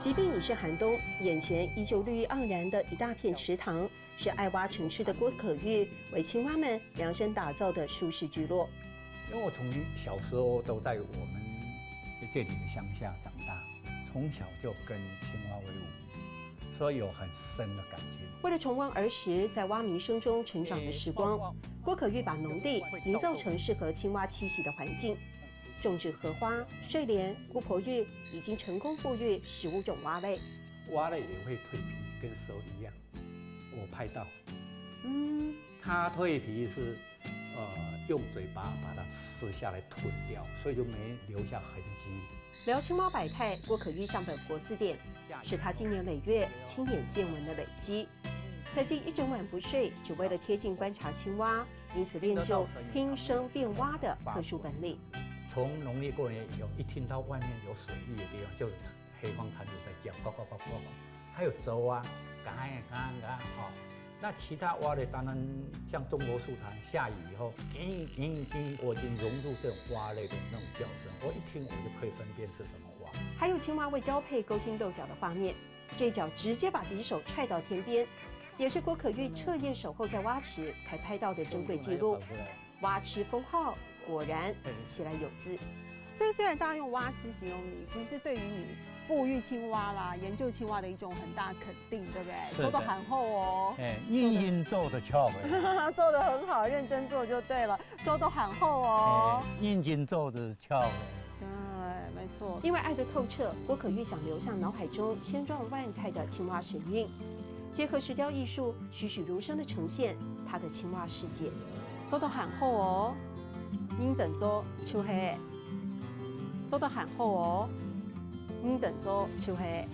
即便已是寒冬，眼前依旧绿意盎然的一大片池塘，是爱蛙成痴的郭可玉为青蛙们量身打造的舒适聚落。因为我从小时候都在我们这里的乡下长大，从小就跟青蛙为伍，所以有很深的感情。为了重温儿时在蛙鸣声中成长的时光，郭可玉把农地营造成适合青蛙栖息的环境，种植荷花、睡莲、姑婆芋，已经成功富裕15种蛙类。蛙类也会蜕皮，跟蛇一样。我拍到，它蜕皮是用嘴巴把它吃下来吞掉，所以就没留下痕迹。聊青蛙百态，郭可玉像本活字典，是他经年累月亲眼见闻的累积。曾经一整晚不睡，只为了贴近观察青蛙，因此练就听声辨蛙的特殊本领。从农历过年以后，一听到外面有水域的地方，就是黑黄檀就在叫，呱呱呱呱呱，还有舟啊，嘎呀嘎嘎哈。那其他蛙类当然像中国树坛，下雨以后，我已经融入这种蛙类的那种叫声，我一听我就可以分辨是什么蛙。还有青蛙为交配勾心斗角的画面，这脚直接把敌手踹到天边，也是郭可玉彻夜守候在蛙池才拍到的珍贵记录。蛙池封号果然起来有字。所以虽然大家用蛙池形容你，其实对于你富裕青蛙啦、研究青蛙的一种很大肯定，对不对？做得很厚哦。认真做的巧的，做得很好，认真做就对了，做得很厚哦。认真做的巧的。对，没错。因为爱得透彻，郭可玉想留下脑海中千状万态的青蛙神韵，结合石雕艺术，栩栩如生的呈现他的青蛙世界。做得很厚哦，认真做手黑。做得很厚哦，认真做手黑。